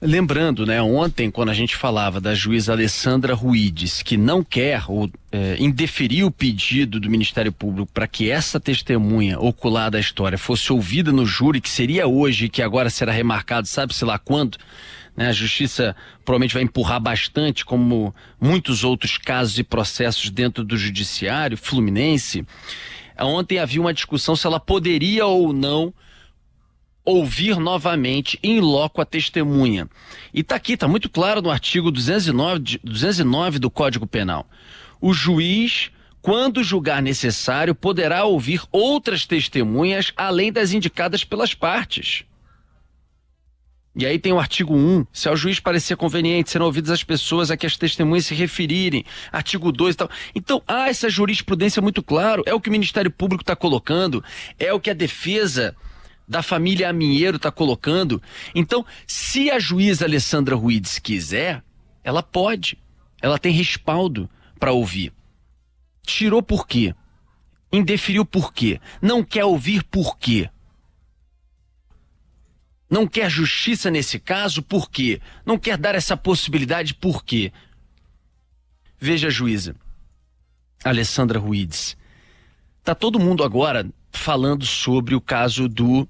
Lembrando, né, ontem, quando a gente falava da juíza Alessandra Ruides, que não quer ou indeferiu o pedido do Ministério Público para que essa testemunha ocular da história fosse ouvida no júri, que seria hoje e que agora será remarcado, sabe-se lá quando, né, a Justiça provavelmente vai empurrar bastante, como muitos outros casos e processos dentro do Judiciário Fluminense. Ontem havia uma discussão se ela poderia ou não ouvir novamente em loco a testemunha. E está aqui, está muito claro no artigo 209 do Código Penal. O juiz, quando julgar necessário, poderá ouvir outras testemunhas além das indicadas pelas partes. E aí tem o artigo 1, se ao juiz parecer conveniente serão ouvidas as pessoas a que as testemunhas se referirem, artigo 2 e tal. Então há essa jurisprudência muito claro, é o que o Ministério Público está colocando, é o que a defesa da família Aminheiro está colocando. Então, se a juíza Alessandra Ruides quiser, ela pode. Ela tem respaldo para ouvir. Tirou por quê? Indeferiu por quê? Não quer ouvir por quê? Não quer justiça nesse caso por quê? Não quer dar essa possibilidade por quê? Veja, juíza Alessandra Ruides, tá todo mundo agora falando sobre o caso do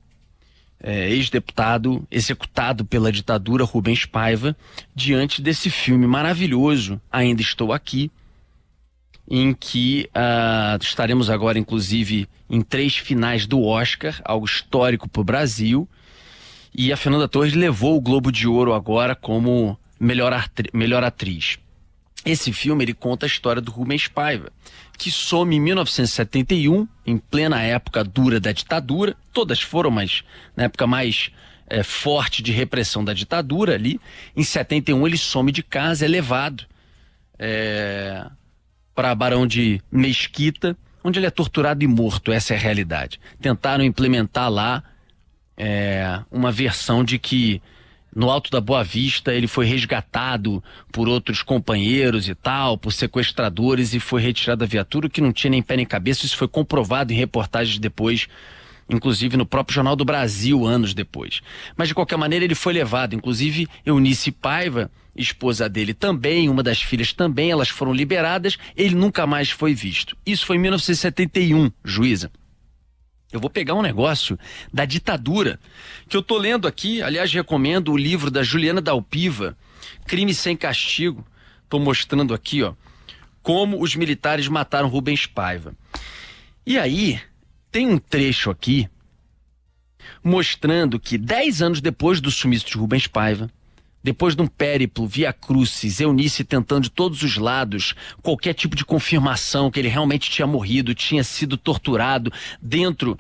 ex-deputado executado pela ditadura Rubens Paiva, diante desse filme maravilhoso, Ainda Estou Aqui, em que estaremos agora, inclusive, em 3 finais do Oscar, algo histórico para o Brasil, e a Fernanda Torres levou o Globo de Ouro agora como melhor atriz. Esse filme, ele conta a história do Rubens Paiva, que some em 1971, em plena época dura da ditadura. Todas foram, mas na época mais forte de repressão da ditadura ali. Em 71 ele some de casa, é levado para Barão de Mesquita, onde ele é torturado e morto. Essa é a realidade. Tentaram implementar lá uma versão de que no Alto da Boa Vista ele foi resgatado por outros companheiros e tal, por sequestradores, e foi retirado da viatura, que não tinha nem pé nem cabeça. Isso foi comprovado em reportagens depois, inclusive no próprio Jornal do Brasil, anos depois. Mas de qualquer maneira ele foi levado, inclusive Eunice Paiva, esposa dele também, uma das filhas também, elas foram liberadas, ele nunca mais foi visto. Isso foi em 1971, juíza. Eu vou pegar um negócio da ditadura, que eu tô lendo aqui, aliás, recomendo o livro da Juliana Dalpiva, Crime Sem Castigo. Tô mostrando aqui, ó, como os militares mataram Rubens Paiva. E aí, tem um trecho aqui, mostrando que 10 anos depois do sumiço de Rubens Paiva, depois de um périplo via Crucis, Eunice tentando de todos os lados qualquer tipo de confirmação que ele realmente tinha morrido, tinha sido torturado dentro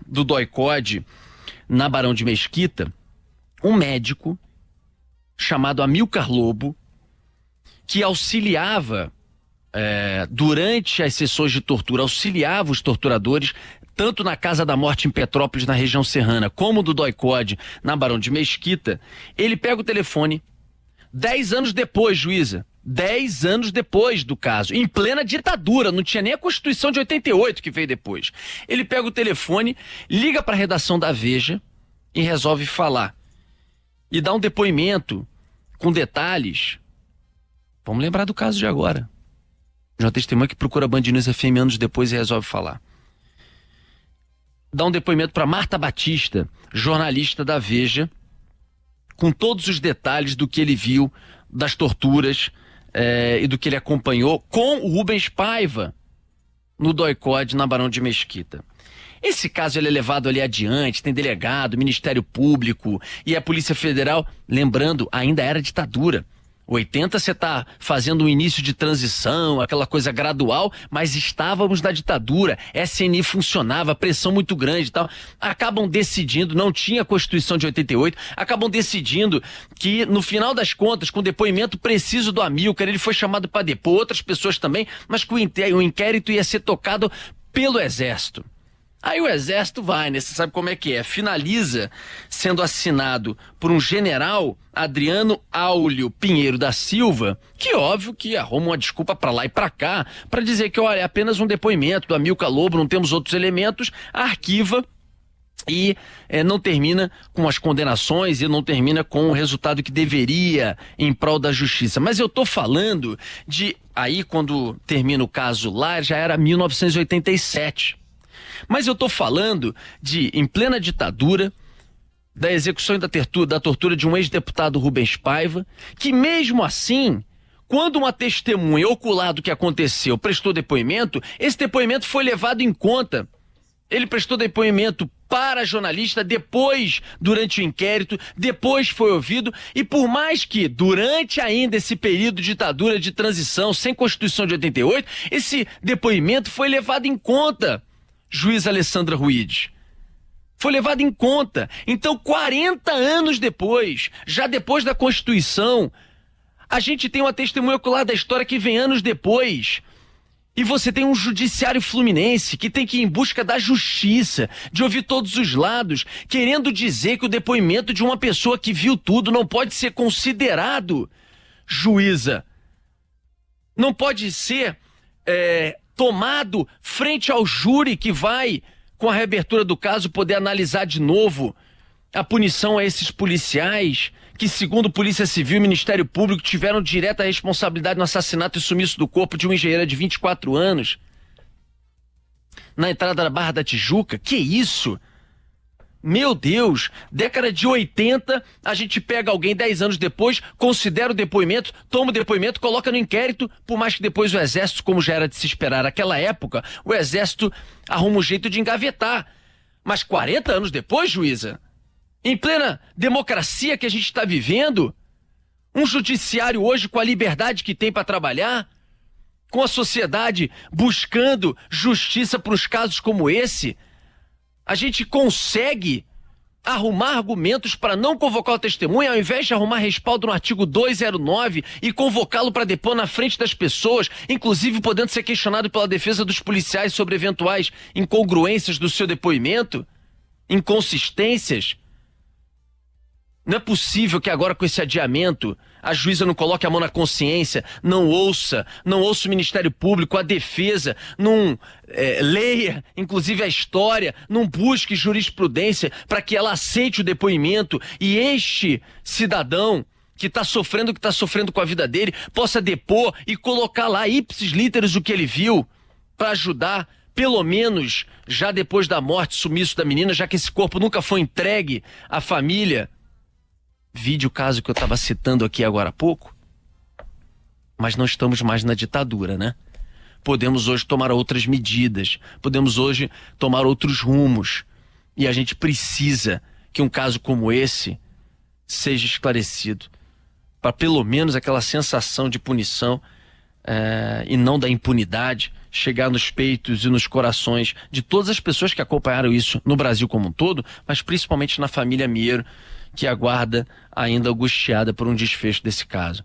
do DOI-CODE, na Barão de Mesquita, um médico chamado Amilcar Lobo, que auxiliava durante as sessões de tortura, auxiliava os torturadores, tanto na Casa da Morte em Petrópolis, na região serrana, como do DOI-CODE, na Barão de Mesquita. Ele pega o telefone, 10 anos depois, juíza, 10 anos depois do caso, em plena ditadura, não tinha nem a Constituição de 88 que veio depois. Ele pega o telefone, liga para a redação da Veja e resolve falar. E dá um depoimento com detalhes. Vamos lembrar do caso de agora. De uma testemunha que procura Band News FM anos depois e resolve falar. Dá um depoimento para Marta Batista, jornalista da Veja, com todos os detalhes do que ele viu, das torturas e do que ele acompanhou com o Rubens Paiva no DOI-CODE, na Barão de Mesquita. Esse caso ele é levado ali adiante, tem delegado, Ministério Público e a Polícia Federal. Lembrando, ainda era ditadura. 80 você está fazendo um início de transição, aquela coisa gradual, mas estávamos na ditadura, SNI funcionava, pressão muito grande e tal. Acabam decidindo, não tinha Constituição de 88, acabam decidindo que, no final das contas, com o depoimento preciso do Amilcar, ele foi chamado para depor, outras pessoas também, mas que o inquérito ia ser tocado pelo Exército. Aí o Exército vai, né? Você sabe como é que é. Finaliza sendo assinado por um general, Adriano Áulio Pinheiro da Silva, que óbvio que arruma uma desculpa para lá e para cá, para dizer que, olha, é apenas um depoimento do Amilcar Lobo, não temos outros elementos, arquiva e não termina com as condenações e não termina com o resultado que deveria em prol da justiça. Mas eu estou falando de, aí quando termina o caso lá, já era 1987. Mas eu estou falando de, em plena ditadura, da execução e da tortura de um ex-deputado Rubens Paiva, que mesmo assim, quando uma testemunha ocular do que aconteceu prestou depoimento, esse depoimento foi levado em conta. Ele prestou depoimento para jornalista, depois, durante o inquérito, depois foi ouvido, e por mais que, durante ainda esse período de ditadura de transição, sem Constituição de 88, esse depoimento foi levado em conta, juiz Alessandra Ruiz. Foi levado em conta. Então, 40 anos depois, já depois da Constituição, a gente tem uma testemunha ocular da história que vem anos depois. E você tem um judiciário fluminense que tem que ir em busca da justiça, de ouvir todos os lados, querendo dizer que o depoimento de uma pessoa que viu tudo não pode ser considerado, juíza. Não pode ser tomado frente ao júri que vai, com a reabertura do caso, poder analisar de novo a punição a esses policiais que, segundo Polícia Civil e Ministério Público, tiveram direta responsabilidade no assassinato e sumiço do corpo de uma engenheira de 24 anos na entrada da Barra da Tijuca. Que isso? Meu Deus, década de 80, a gente pega alguém 10 anos depois, considera o depoimento, toma o depoimento, coloca no inquérito, por mais que depois o Exército, como já era de se esperar naquela época, o Exército arruma um jeito de engavetar. Mas 40 anos depois, juíza, em plena democracia que a gente está vivendo, um judiciário hoje com a liberdade que tem para trabalhar, com a sociedade buscando justiça para os casos como esse, a gente consegue arrumar argumentos para não convocar o testemunha, ao invés de arrumar respaldo no artigo 209 e convocá-lo para depor na frente das pessoas, inclusive podendo ser questionado pela defesa dos policiais sobre eventuais incongruências do seu depoimento, inconsistências. Não é possível que agora, com esse adiamento, a juíza não coloque a mão na consciência, não ouça o Ministério Público, a defesa, não leia, inclusive, a história, não busque jurisprudência para que ela aceite o depoimento e este cidadão que está sofrendo com a vida dele, possa depor e colocar lá ipsis literis o que ele viu para ajudar, pelo menos, já depois da morte, sumiço da menina, já que esse corpo nunca foi entregue à família. Vide o caso que eu estava citando aqui agora há pouco. Mas não estamos mais na ditadura, né? Podemos hoje tomar outras medidas, podemos hoje tomar outros rumos. E a gente precisa que um caso como esse seja esclarecido, para pelo menos aquela sensação de punição e não da impunidade chegar nos peitos e nos corações de todas as pessoas que acompanharam isso no Brasil como um todo, mas principalmente na família Miero, que aguarda ainda angustiada por um desfecho desse caso.